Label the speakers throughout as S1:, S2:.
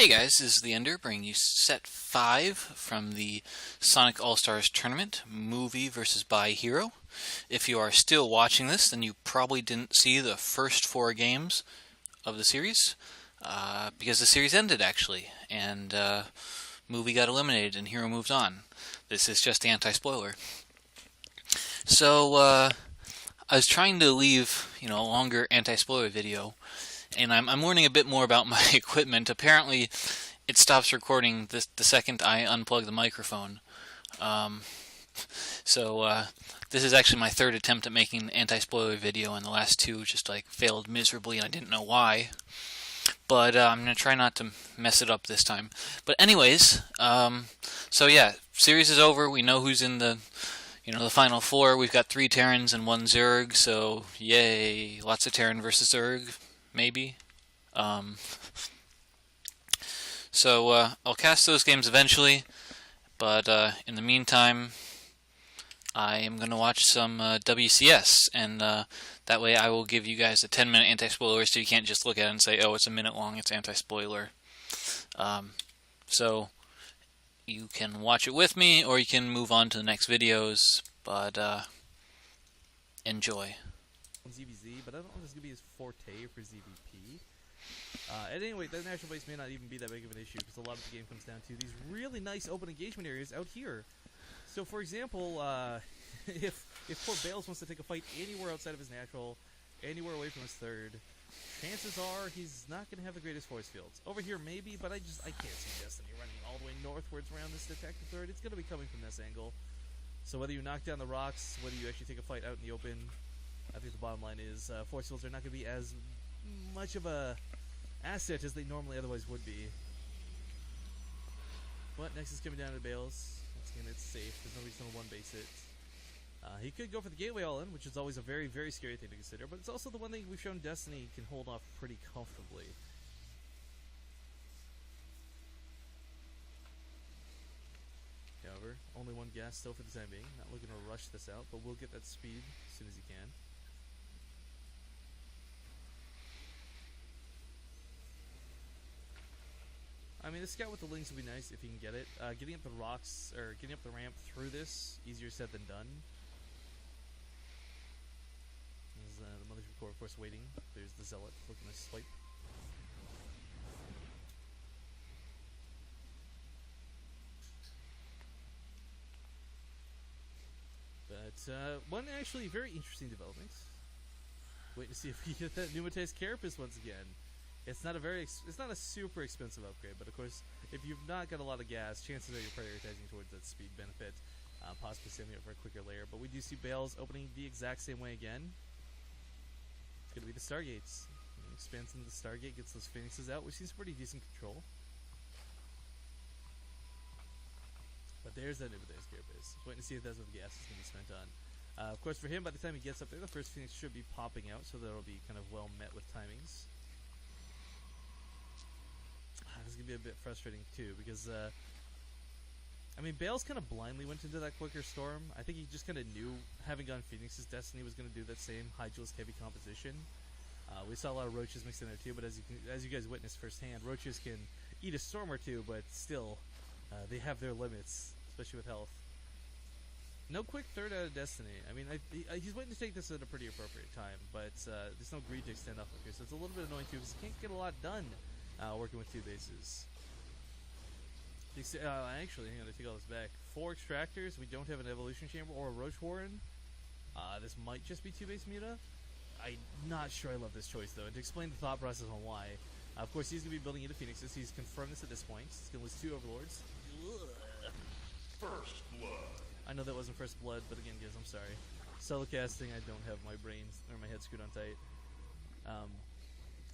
S1: Hey guys, this is TheEnder bringing you set 5 from the Sonic All-Stars Tournament, Movie versus By Hero. If you are still watching this, then you probably didn't see the first 4 games of the series, because the series ended actually, and Movie got eliminated and Hero moved on. This is just the anti-spoiler. So, I was trying to leave, a longer anti-spoiler video, and I'm learning a bit more about my equipment. Apparently, it stops recording the second I unplug the microphone. So this is actually my third attempt at making an anti-spoiler video, and the last 2 just failed miserably, and I didn't know why. But I'm gonna try not to mess it up this time. But anyways, so yeah, series is over. We know who's in the final 4. We've got 3 Terrans and 1 Zerg, so yay! Lots of Terran versus Zerg. Maybe. So I'll cast those games eventually, but in the meantime, I am going to watch some WCS, and that way I will give you guys a 10-minute anti-spoiler, so you can't just look at it and say, oh, it's a minute long, it's anti-spoiler. So you can watch it with me, or you can move on to the next videos, but enjoy.
S2: ZVZ, but I don't know if this is going to be his forte for ZVP. At any rate, that natural base may not even be that big of an issue, because a lot of the game comes down to these really nice open engagement areas out here. So, for example, if poor Bales wants to take a fight anywhere outside of his natural, anywhere away from his third, chances are he's not going to have the greatest force fields. Over here, maybe, but I can't see Destiny running all the way northwards around this detective third. It's going to be coming from this angle. So whether you knock down the rocks, whether you actually take a fight out in the open, I think the bottom line is force fields are not going to be as much of a asset as they normally otherwise would be. But next is coming down to Bales. Once again, it's safe. There's no reason to one-base it. He could go for the gateway all-in, which is always a very, very scary thing to consider, but it's also the one thing we've shown Destiny can hold off pretty comfortably. However, only 1 gas still for the time being. Not looking to rush this out, but we'll get that speed as soon as he can. I mean, the scout with the links would be nice if he can get it. Getting up the rocks, or getting up the ramp through this, easier said than done. There's the Mothership Core, of course, waiting. There's the Zealot looking to swipe. But one actually very interesting development. Waiting to see if we get that pneumatized carapace once again. It's not a super expensive upgrade, but of course, if you've not got a lot of gas, chances are you're prioritizing towards that speed benefit, possibly saving it for a quicker layer. But we do see Bales opening the exact same way again. It's going to be the Stargates. Expands into the Stargate, gets those Phoenixes out, which seems pretty decent control. But there's that pneumatized carapace. Waiting to see if that's what the gas is going to be spent on. Of course, for him, by the time he gets up there, the first Phoenix should be popping out, so that'll be kind of well met with timings. This is going to be a bit frustrating, too, because, I mean, Bales kind of blindly went into that quicker storm. I think he just kind of knew, having gone Phoenix's Destiny was going to do that same Hydralisk-heavy composition. We saw a lot of Roaches mixed in there, too, but as you guys witnessed firsthand, Roaches can eat a storm or two, but still, they have their limits, especially with health. No quick third out of Destiny. I mean, he's waiting to take this at a pretty appropriate time, but there's no greed to extend off of here, so it's a little bit annoying, too, because he can't get a lot done. Working with 2 bases. Actually, hang on, I take all this back. 4 extractors, we don't have an evolution chamber or a Roach Warren. This might just be 2-base muta. I'm not sure I love this choice, though. And to explain the thought process on why, of course, he's going to be building into Phoenixes. He's confirmed this at this point. He's going to lose 2 Overlords.
S3: First blood.
S2: I know that wasn't First Blood, but again, guys, I'm sorry. Solo casting, I don't have my brains or my head screwed on tight.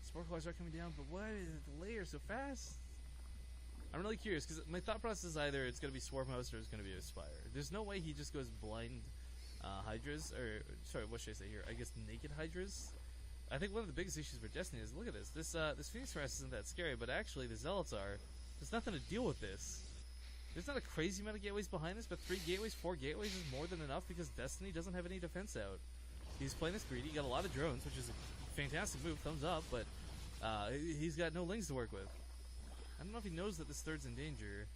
S2: Sparklers are coming down, but why is the layer so fast? I'm really curious, because my thought process is either it's going to be Swarm Host or it's going to be Aspire. There's no way he just goes blind Hydras, or, sorry, what should I say here? I guess naked Hydras? I think one of the biggest issues for Destiny is, look at this. This Phoenix Harass isn't that scary, but actually the Zealots are. There's nothing to deal with this. There's not a crazy amount of gateways behind this, but 3 gateways, 4 gateways is more than enough because Destiny doesn't have any defense out. He's playing this greedy, got a lot of drones, which is a fantastic move, thumbs up, but he's got no lings to work with. I don't know if he knows that this third's in danger.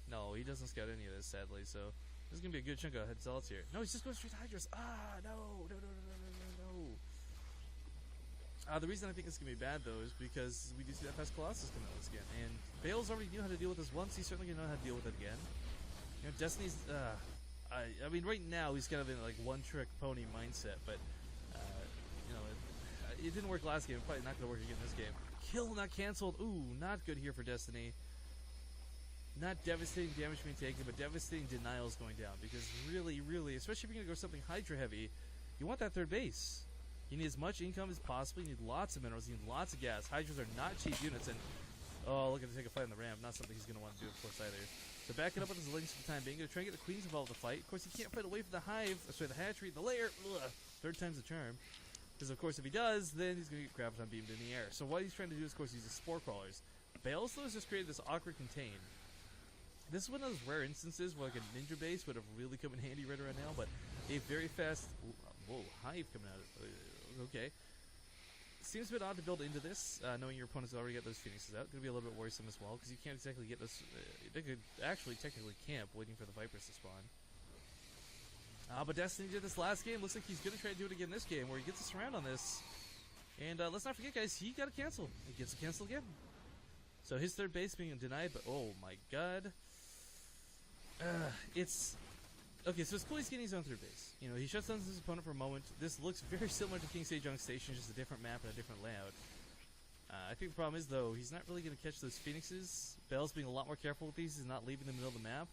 S2: No, he doesn't scout any of this, sadly, so this is going to be a good chunk of head zealots here. No, he's just going straight to Hydras. Ah, no. The reason I think this is going to be bad, though, is because we do see that fast Colossus come out once again. And Bales already knew how to deal with this once. He's certainly going to know how to deal with it again. You know, Destiny's... I mean, right now, he's kind of in, like, one-trick pony mindset, but, you know, it didn't work last game. Probably not going to work again this game. Kill not cancelled. Ooh, not good here for Destiny. Not devastating damage being taken, but devastating denials going down. Because really, especially if you're going to go something Hydra heavy, you want that third base. You need as much income as possible. You need lots of minerals. You need lots of gas. Hydras are not cheap units, and oh, look at to take a fight on the ramp. Not something he's going to want to do, of course, either. So backing up with his links for the time being. Going to try and get the queens involved in the fight. Of course, he can't fight away from the hive. Sorry, the hatchery, the lair. Ugh, third time's the charm. Because, of course, if he does, then he's going to get graviton beamed in the air. So what he's trying to do is, of course, use the spore crawlers. Bales, though, has just created this awkward contain. This is one of those rare instances where, like, a ninja base would have really come in handy right around now, but a very fast... Whoa, hive coming out. Okay. Seems a bit odd to build into this, knowing your opponent's already got those phoenixes out. Going to be a little bit worrisome as well, because you can't exactly get those... they could actually technically camp, waiting for the Vipers to spawn. But Destiny did this last game. Looks like he's going to try to do it again this game, where he gets a surround on this. And let's not forget, guys, he got a cancel. He gets a cancel again. So his third base being denied, but oh my god. It's... Okay, so it's cool he's getting his own third base. You know, he shuts down his opponent for a moment. This looks very similar to King Sejong Station, just a different map and a different layout. I think the problem is, though, he's not really going to catch those phoenixes. Bell's being a lot more careful with these. He's not leaving the middle of the map.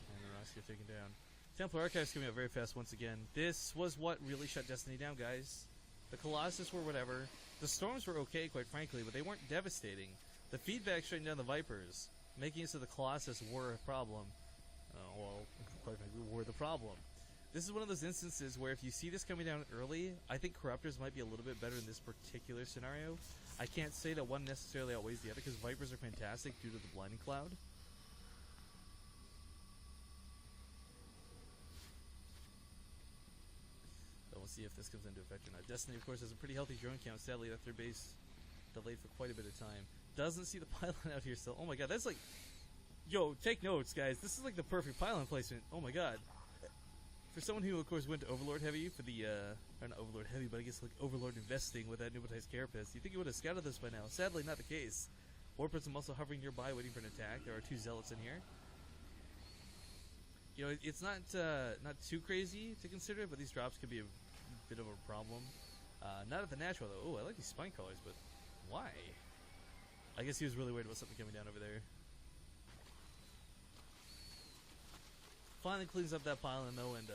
S2: And the rest get taken down. Templar Archives coming out very fast once again. This was what really shut Destiny down, guys. The Colossus were whatever. The Storms were okay, quite frankly, but they weren't devastating. The feedback shutting down the Vipers, making it so the Colossus were a problem. Well, quite frankly, were the problem. This is one of those instances where if you see this coming down early, I think Corruptors might be a little bit better in this particular scenario. I can't say that one necessarily outweighs the other, because Vipers are fantastic due to the Blinding Cloud. We'll see if this comes into effect or not. Destiny, of course, has a pretty healthy drone count. Sadly, that third base delayed for quite a bit of time. Doesn't see the pylon out here still. Oh my god, that's like... Yo, take notes, guys. This is like the perfect pylon placement. Oh my god. For someone who, of course, went to Overlord Heavy for the, or not Overlord Heavy, but I guess like Overlord Investing with that Nubatized Carapace, you think he would have scouted this by now. Sadly, not the case. War Prism also hovering nearby, waiting for an attack. There are two Zealots in here. You know, it's not too crazy to consider, but these drops could be a bit of a problem. Not at the natural, though. Oh, I like these spine colors, but why? I guess he was really worried about something coming down over there. Finally cleans up that pylon, though, and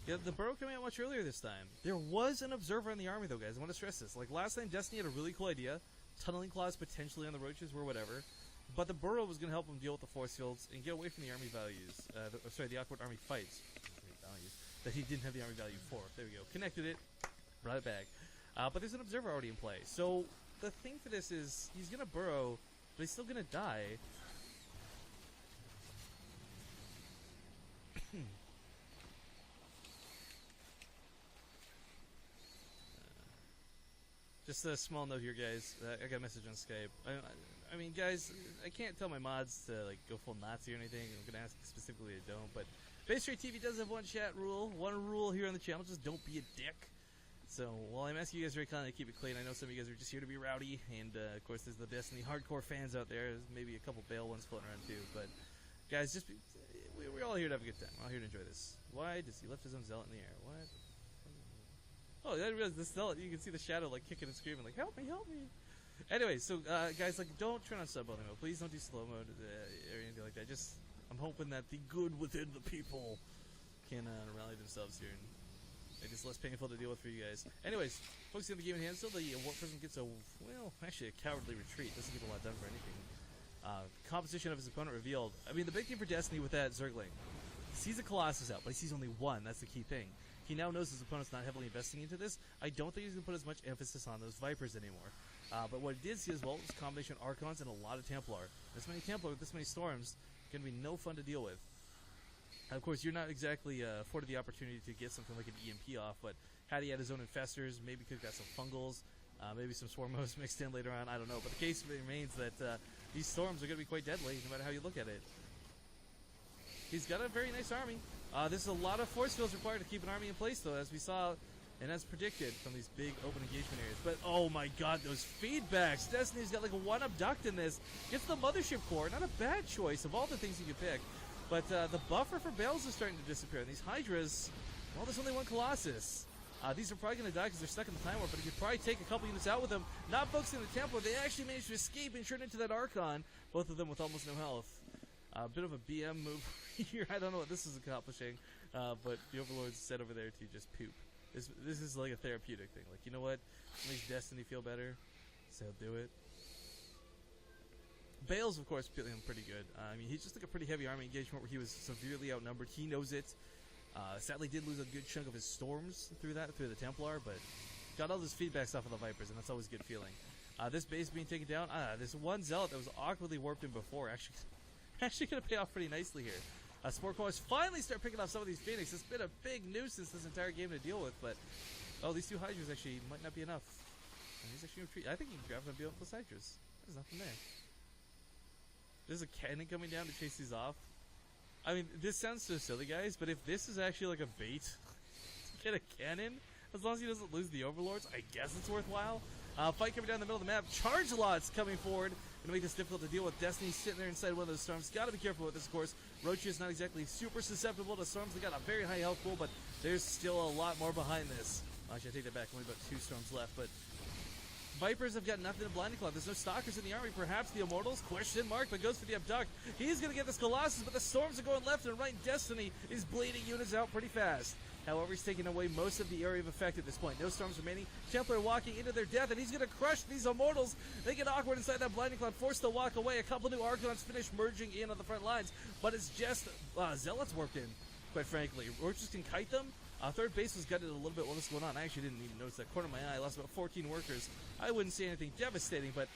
S2: yeah, the burrow coming out much earlier this time. There was an observer in the army, though, guys. I want to stress this. Like, last time, Destiny had a really cool idea. Tunneling claws potentially on the roaches were whatever. But the burrow was going to help him deal with the force fields and get away from the army values. The awkward army fights. Values that he didn't have the army value for. There we go. Connected it. Brought it back. But there's an observer already in play. So the thing for this is he's going to burrow, but he's still going to die. Just a small note here, guys. I got a message on Skype. I mean, guys, I can't tell my mods to like go full Nazi or anything. I'm gonna ask specifically I don't. But Base Rate TV does have one chat rule, one rule here on the channel: just don't be a dick. So while I'm asking you guys very kindly to keep it clean, I know some of you guys are just here to be rowdy, and of course there's the Destiny hardcore fans out there. There's maybe a couple Bale ones floating around too. But guys, just we're all here to have a good time. We're all here to enjoy this. Why does he lift his own zealot in the air? What? Oh, I didn't realize the zealot. You can see the shadow like kicking and screaming, like "Help me, help me!" Anyway, so guys, like, don't turn on sub mode. Please don't do slow mode or anything like that. Just, I'm hoping that the good within the people can rally themselves here, and it's less painful to deal with for you guys. Anyways, focusing on the game in hand, still the War Prism gets actually a cowardly retreat. Doesn't get a lot done for anything. Composition of his opponent revealed. I mean, the big thing for Destiny with that Zergling, he sees a Colossus out, but he sees only one. That's the key thing. He now knows his opponent's not heavily investing into this. I don't think he's going to put as much emphasis on those Vipers anymore. But what he did see as well was a combination of Archons and a lot of Templar. This many Templar with this many Storms going to be no fun to deal with. Of course, you're not exactly afforded the opportunity to get something like an EMP off, but had he had his own infestors, maybe could have got some fungals, maybe some swarmos mixed in later on, I don't know. But the case remains that these storms are going to be quite deadly, no matter how you look at it. He's got a very nice army. There's a lot of force fields required to keep an army in place, though, as we saw and as predicted from these big open engagement areas. But, oh my god, those feedbacks. Destiny's got like one abduct in this. Gets the mothership core. Not a bad choice of all the things you could pick. But the buffer for Bales is starting to disappear. And these Hydras, well, there's only one Colossus. These are probably going to die because they're stuck in the Time Warp, but you could probably take a couple units out with them. Not focusing on the Templar, they actually managed to escape and turn into that Archon. Both of them with almost no health. A bit of a BM move here. I don't know what this is accomplishing, but the Overlord's set over there to just poop. This is like a therapeutic thing. Like, you know what? It makes Destiny feel better, so do it. Bales, of course, feeling pretty good. I mean, he just took a pretty heavy army engagement where he was severely outnumbered. He knows it. Sadly, did lose a good chunk of his storms through the Templar, but got all those feedbacks off of the Vipers, and that's always a good feeling. This base being taken down. This one Zealot that was awkwardly warped in before actually going to pay off pretty nicely here. Spore Coils finally start picking off some of these Phoenix. It's been a big nuisance this entire game to deal with, but these two Hydras actually might not be enough. And he's actually retreat. I think you can grab them and be able to plus Hydras. There's nothing there. There's a cannon coming down to chase these off. I mean, this sounds so silly, guys, but if this is actually like a bait to get a cannon, as long as he doesn't lose the Overlords, I guess it's worthwhile. Fight coming down the middle of the map. Charge lots coming forward. Gonna make this difficult to deal with. Destiny sitting there inside one of those storms. Gotta be careful with this, of course. Roach is not exactly super susceptible to storms. They got a very high health pool, but there's still a lot more behind this. Actually, I take that back. Only about 2 storms left, but Vipers have got nothing to Blinding Cloud. There's no Stalkers in the army. Perhaps the Immortals? Question mark, but goes for the Abduct. He's going to get this Colossus, but the storms are going left and right. Destiny is bleeding units out pretty fast. However, he's taking away most of the area of effect at this point. No storms remaining. Templar walking into their death, and he's going to crush these Immortals. They get awkward inside that Blinding Cloud, forced to walk away. A couple new Archons finish merging in on the front lines, but it's just Zealots warped in, quite frankly. Roaches can kite them. Third base was gutted a little bit while this was going on. I actually didn't even notice that. Corner of my eye. I lost about 14 workers. I wouldn't say anything devastating, but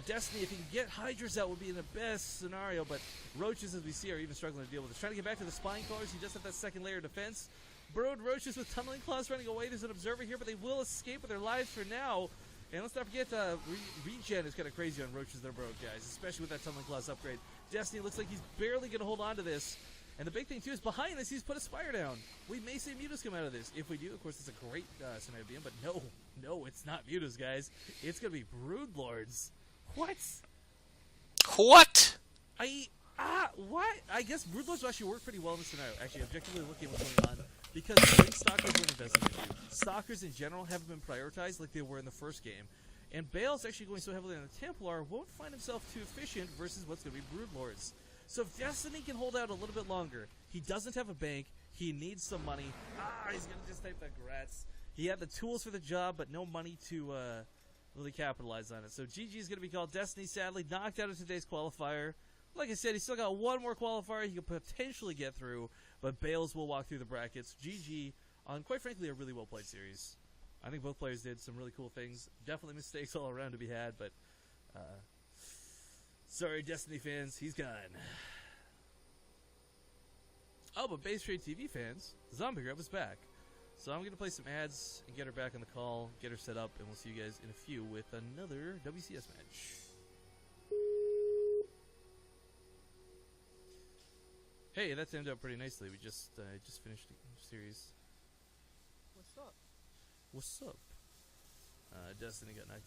S2: Destiny, if he can get Hydras out, would be in the best scenario. But Roaches, as we see, are even struggling to deal with this. Trying to get back to the Spine Crawlers. He just have that second layer of defense. Burrowed Roaches with Tunneling Claws running away. There's an Observer here, but they will escape with their lives for now. And let's not forget, Regen is kind of crazy on Roaches that are broke, guys, especially with that Tunneling Claws upgrade. Destiny looks like he's barely going to hold on to this. And the big thing, too, is behind this, he's put a Spire down. We may see Mutas come out of this. If we do, of course, it's a great scenario to be in, but no, it's not Mutas, guys. It's going to be Broodlords. What?
S1: What?
S2: What? I guess Broodlords will actually work pretty well in this scenario. Actually, objectively looking at what's going on, because Link Stalkers weren't invested into. Stalkers in general haven't been prioritized like they were in the first game. And Bale's actually going so heavily on the Templar won't find himself too efficient versus what's going to be Broodlords. So if Destiny can hold out a little bit longer, he doesn't have a bank, he needs some money. He's going to just type the grats. He had the tools for the job, but no money to really capitalize on it. So GG is going to be called. Destiny, sadly, knocked out of today's qualifier. Like I said, he's still got one more qualifier he could potentially get through, but Bales will walk through the brackets. GG on, quite frankly, a really well-played series. I think both players did some really cool things. Definitely mistakes all around to be had, but sorry, Destiny fans, he's gone. Oh, but Base Trade TV fans, Zombie Grub is back. So I'm going to play some ads and get her back on the call, get her set up, and we'll see you guys in a few with another WCS match. Hey, that's ended up pretty nicely. We just finished the series.
S3: What's up?
S2: What's up? Destiny got knocked